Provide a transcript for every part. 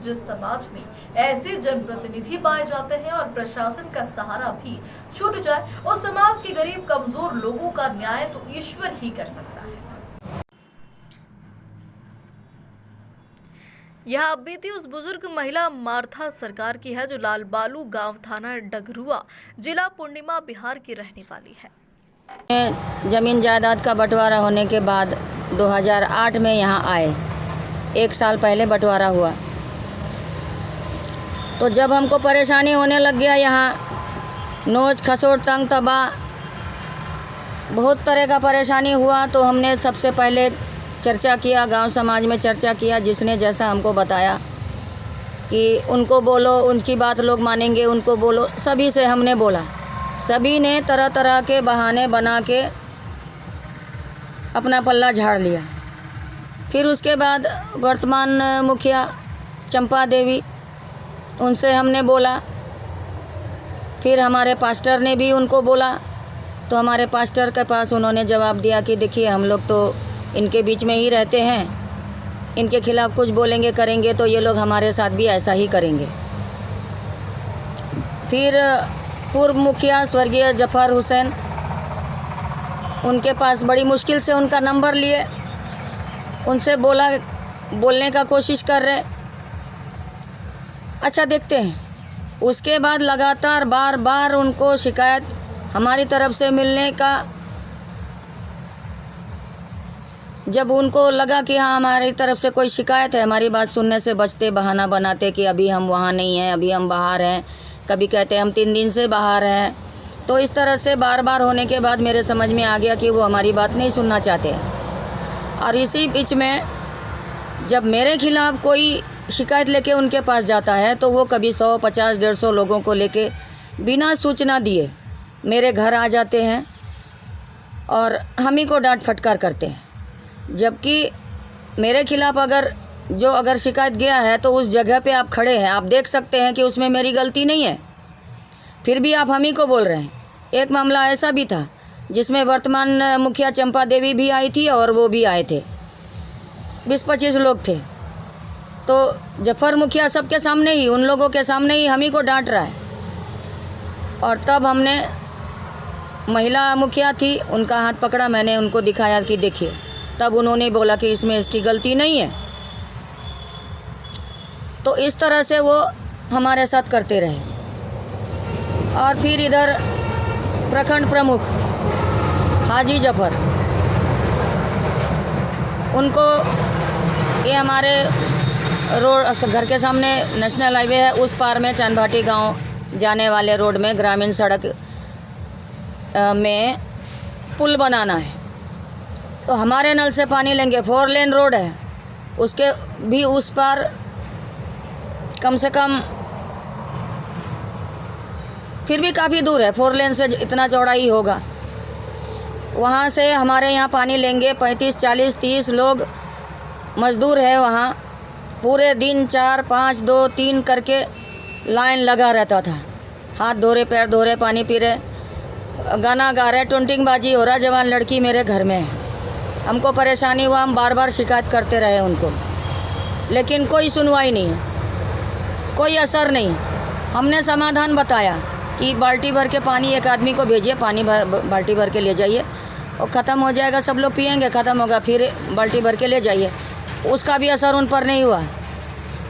जिस समाज में ऐसे जनप्रतिनिधि पाए जाते हैं और प्रशासन का सहारा भी छूट जाए, उस समाज के गरीब कमजोर लोगों का न्याय तो ईश्वर ही कर सकता है। यह अब बीती उस बुजुर्ग महिला मार्था सरकार की है जो लाल बालू गांव थाना डगरुआ जिला पूर्णिमा बिहार की रहने वाली है। जमीन जायदाद का बंटवारा होने के बाद 2008 में यहाँ आए। 1 साल पहले बंटवारा हुआ तो जब हमको परेशानी होने लग गया, यहाँ नोच खसोट तंग तबा बहुत तरह का परेशानी हुआ, तो हमने सबसे पहले चर्चा किया, गांव समाज में चर्चा किया। जिसने जैसा हमको बताया कि उनको बोलो, उनकी बात लोग मानेंगे, उनको बोलो, सभी से हमने बोला। सभी ने तरह तरह के बहाने बना के अपना पल्ला झाड़ लिया। फिर उसके बाद वर्तमान मुखिया चंपा देवी, उनसे हमने बोला। फिर हमारे पास्टर ने भी उनको बोला, तो हमारे पास्टर के पास उन्होंने जवाब दिया कि देखिए, हम लोग तो इनके बीच में ही रहते हैं, इनके खिलाफ़ कुछ बोलेंगे करेंगे तो ये लोग हमारे साथ भी ऐसा ही करेंगे। फिर पूर्व मुखिया स्वर्गीय जफर हुसैन, उनके पास बड़ी मुश्किल से उनका नंबर लिए, उनसे बोलने का कोशिश कर रहे। अच्छा, देखते हैं। उसके बाद लगातार बार बार उनको शिकायत हमारी तरफ से मिलने का, जब उनको लगा कि हाँ हमारी तरफ से कोई शिकायत है, हमारी बात सुनने से बचते, बहाना बनाते कि अभी हम वहाँ नहीं हैं, अभी हम बाहर हैं, कभी कहते हम 3 दिन से बाहर हैं। तो इस तरह से बार बार होने के बाद मेरे समझ में आ गया कि वो हमारी बात नहीं सुनना चाहते। और इसी बीच में जब मेरे खिलाफ़ कोई शिकायत लेके उनके पास जाता है तो वो कभी 100, 50, 150 लोगों को लेके बिना सूचना दिए मेरे घर आ जाते हैं और हम ही को डांट फटकार करते हैं। जबकि मेरे खिलाफ़ अगर शिकायत गया है तो उस जगह पे आप खड़े हैं, आप देख सकते हैं कि उसमें मेरी गलती नहीं है, फिर भी आप हम ही को बोल रहे हैं। एक मामला ऐसा भी था जिसमें वर्तमान मुखिया चंपा देवी भी आई थी और वो भी आए थे, 20-25 लोग थे। तो जफर मुखिया सबके सामने ही, उन लोगों के सामने ही हम ही को डांट रहा है। और तब हमने, महिला मुखिया थी, उनका हाथ पकड़ा, मैंने उनको दिखाया कि देखिए। तब उन्होंने बोला कि इसमें इसकी गलती नहीं है। तो इस तरह से वो हमारे साथ करते रहे। और फिर इधर प्रखंड प्रमुख हाजी जफर, उनको ये हमारे रोड, घर के सामने नेशनल हाईवे है, उस पार में चंदभाटी गांव जाने वाले रोड में ग्रामीण सड़क में पुल बनाना है। तो हमारे नल से पानी लेंगे, 4 लेन रोड है, उसके भी उस पार कम से कम, फिर भी काफ़ी दूर है, 4 लेन से इतना चौड़ाई होगा। वहाँ से हमारे यहाँ पानी लेंगे 35, 40, 30 लोग मज़दूर है वहाँ। पूरे दिन 4, 5, 2, 3 करके लाइन लगा रहता था, हाथ धो रहे, पैर धो रहे, पानी पी रहे, गाना गा रहे, टुंटिंग बाजी हो रहा। जवान लड़की मेरे घर में है, हमको परेशानी हुआ, हम बार बार शिकायत करते रहे उनको, लेकिन कोई सुनवाई नहीं है, कोई असर नहीं। हमने समाधान बताया कि बाल्टी भर के पानी एक आदमी को भेजिए, पानी बाल्टी भर के ले जाइए, और ख़त्म हो जाएगा, सब लोग पिएंगे, ख़त्म होगा, फिर बाल्टी भर के ले जाइए। उसका भी असर उन पर नहीं हुआ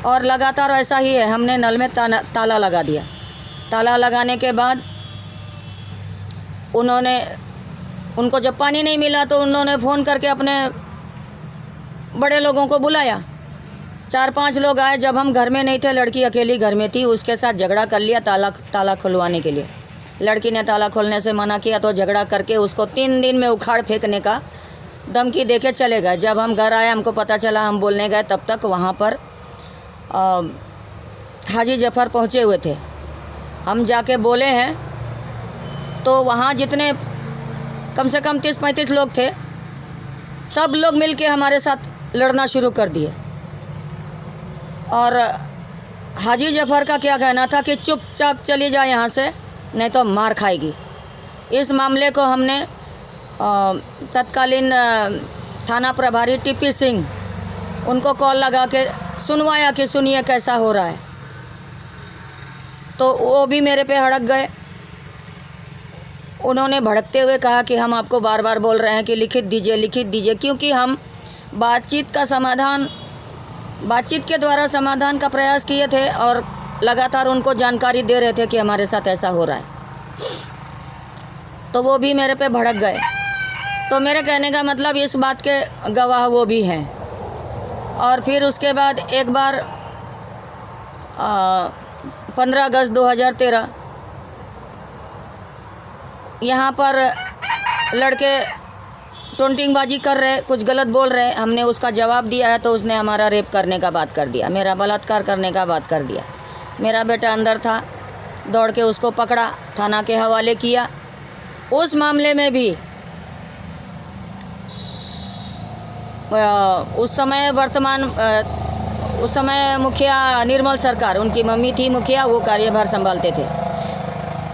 और लगातार ऐसा ही है। हमने नल में ताला लगा दिया। ताला लगाने के बाद उनको जब पानी नहीं मिला तो उन्होंने फ़ोन करके अपने बड़े लोगों को बुलाया। 4-5 लोग आए। जब हम घर में नहीं थे, लड़की अकेली घर में थी, उसके साथ झगड़ा कर लिया ताला खुलवाने के लिए। लड़की ने ताला खोलने से मना किया तो झगड़ा करके उसको 3 दिन में उखाड़ फेंकने का धमकी देके चले गए। जब हम घर आए, हमको पता चला, हम बोलने गए, तब तक वहाँ पर हाजी जफर पहुँचे हुए थे। हम जाके बोले हैं तो वहाँ जितने कम से कम 30-35 लोग थे, सब लोग मिलके हमारे साथ लड़ना शुरू कर दिए। और हाजी जफर का क्या कहना था कि चुपचाप चली जाए यहाँ से, नहीं तो मार खाएगी। इस मामले को हमने तत्कालीन थाना प्रभारी टीपी सिंह, उनको कॉल लगा के सुनवाया कि सुनिए कैसा हो रहा है, तो वो भी मेरे पे हड़क गए। उन्होंने भड़कते हुए कहा कि हम आपको बार बार बोल रहे हैं कि लिखित दीजिए, क्योंकि हम बातचीत के द्वारा समाधान का प्रयास किए थे और लगातार उनको जानकारी दे रहे थे कि हमारे साथ ऐसा हो रहा है। तो वो भी मेरे पे भड़क गए। तो मेरे कहने का मतलब इस बात के गवाह वो भी हैं। और फिर उसके बाद एक बार 15 अगस्त 2013 यहाँ पर लड़के टोंटिंगबाजी कर रहे, कुछ गलत बोल रहे, हमने उसका जवाब दिया है तो उसने हमारा रेप करने का बात कर दिया, मेरा बलात्कार करने का बात कर दिया। मेरा बेटा अंदर था, दौड़ के उसको पकड़ा, थाना के हवाले किया। उस मामले में भी उस समय मुखिया निर्मल सरकार, उनकी मम्मी थी मुखिया, वो कार्यभार संभालते थे।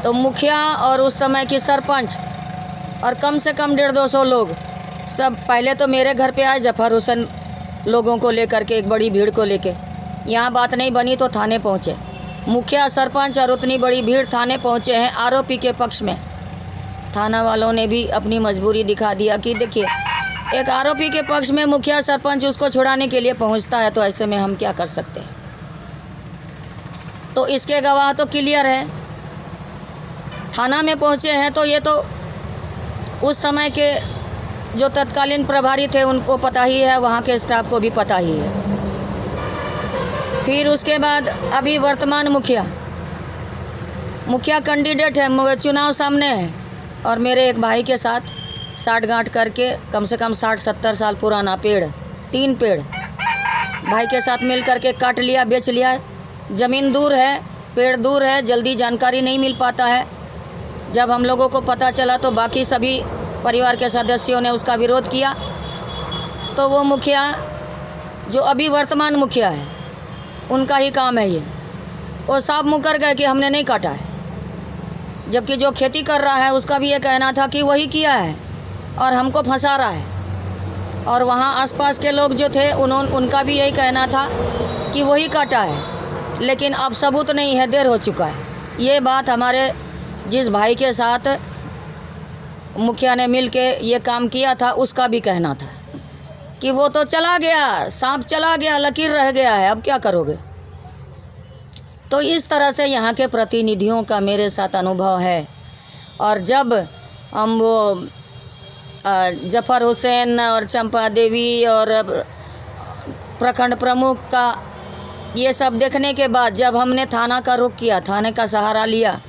तो मुखिया और उस समय की सरपंच और कम से कम 150-200 लोग सब पहले तो मेरे घर पे आए, जफर हुसैन लोगों को लेकर के, एक बड़ी भीड़ को लेके। यहाँ बात नहीं बनी तो थाने पहुँचे। मुखिया, सरपंच और उतनी बड़ी भीड़ थाने पहुँचे हैं आरोपी के पक्ष में। थाना वालों ने भी अपनी मजबूरी दिखा दिया कि देखिए, एक आरोपी के पक्ष में मुखिया सरपंच उसको छुड़ाने के लिए पहुंचता है, तो ऐसे में हम क्या कर सकते हैं। तो इसके गवाह तो क्लियर है। थाना में पहुंचे हैं तो ये तो उस समय के जो तत्कालीन प्रभारी थे उनको पता ही है, वहाँ के स्टाफ को भी पता ही है। फिर उसके बाद अभी वर्तमान मुखिया कैंडिडेट है, चुनाव सामने है, और मेरे एक भाई के साथ साठगांठ करके कम से कम 60-70 साल पुराना पेड़, 3 पेड़ भाई के साथ मिल करके काट लिया, बेच लिया। ज़मीन दूर है, पेड़ दूर है, जल्दी जानकारी नहीं मिल पाता है। जब हम लोगों को पता चला तो बाकी सभी परिवार के सदस्यों ने उसका विरोध किया। तो वो मुखिया जो अभी वर्तमान मुखिया है, उनका ही काम है ये। वो साफ मुकर गए कि हमने नहीं काटा है, जबकि जो खेती कर रहा है उसका भी ये कहना था कि वही किया है और हमको फंसा रहा है। और वहाँ आसपास के लोग जो थे उनका भी यही कहना था कि वही काटा है, लेकिन अब सबूत नहीं है, देर हो चुका है। ये बात हमारे जिस भाई के साथ मुखिया ने मिल के ये काम किया था उसका भी कहना था कि वो तो चला गया, सांप चला गया, लकीर रह गया है, अब क्या करोगे। तो इस तरह से यहाँ के प्रतिनिधियों का मेरे साथ अनुभव है। और जब हम वो जफर हुसैन और चंपा देवी और प्रखंड प्रमुख का ये सब देखने के बाद जब हमने थाना का रुख किया, थाने का सहारा लिया,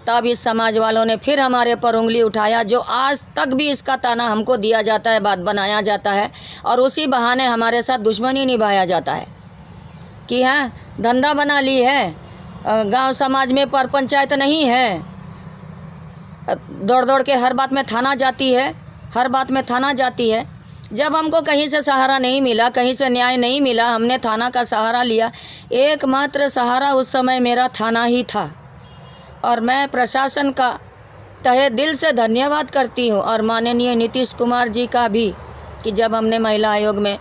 तब इस समाज वालों ने फिर हमारे पर उंगली उठाया। जो आज तक भी इसका ताना हमको दिया जाता है, बात बनाया जाता है, और उसी बहाने हमारे साथ दुश्मनी निभाया जाता है कि हाँ धंधा बना ली है, गांव समाज में पर पंचायत नहीं है, दौड़ दौड़ के हर बात में थाना जाती है, हर बात में थाना जाती है। जब हमको कहीं से सहारा नहीं मिला, कहीं से न्याय नहीं मिला, हमने थाना का सहारा लिया। एकमात्र सहारा उस समय मेरा थाना ही था। और मैं प्रशासन का तहे दिल से धन्यवाद करती हूँ, और माननीय नीतीश कुमार जी का भी, कि जब हमने महिला आयोग में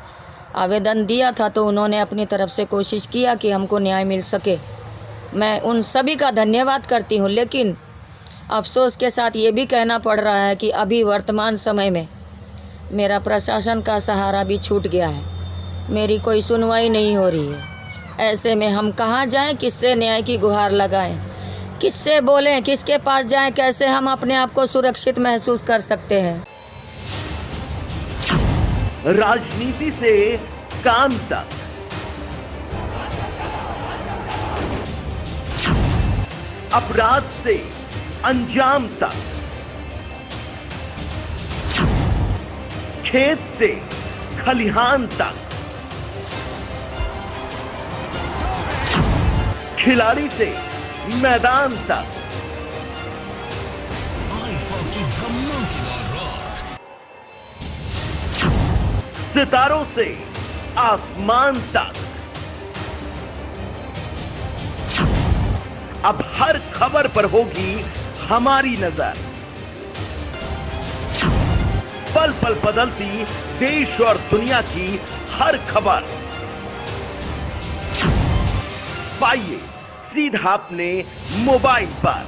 आवेदन दिया था तो उन्होंने अपनी तरफ से कोशिश किया कि हमको न्याय मिल सके। मैं उन सभी का धन्यवाद करती हूँ। लेकिन अफसोस के साथ ये भी कहना पड़ रहा है कि अभी वर्तमान समय में मेरा प्रशासन का सहारा भी छूट गया है, मेरी कोई सुनवाई नहीं हो रही है। ऐसे में हम कहाँ जाएं, किससे न्याय की गुहार लगाएं, किससे बोलें, किसके पास जाएं, कैसे हम अपने आप को सुरक्षित महसूस कर सकते हैं। राजनीति से काम तक, अपराध से अंजाम तक, खेत से खलिहान तक, खिलाड़ी से मैदान तक, सितारों से आसमान तक, अब हर खबर पर होगी हमारी नजर। पल पल बदलती देश और दुनिया की हर खबर पाइए सीधा अपने मोबाइल पर।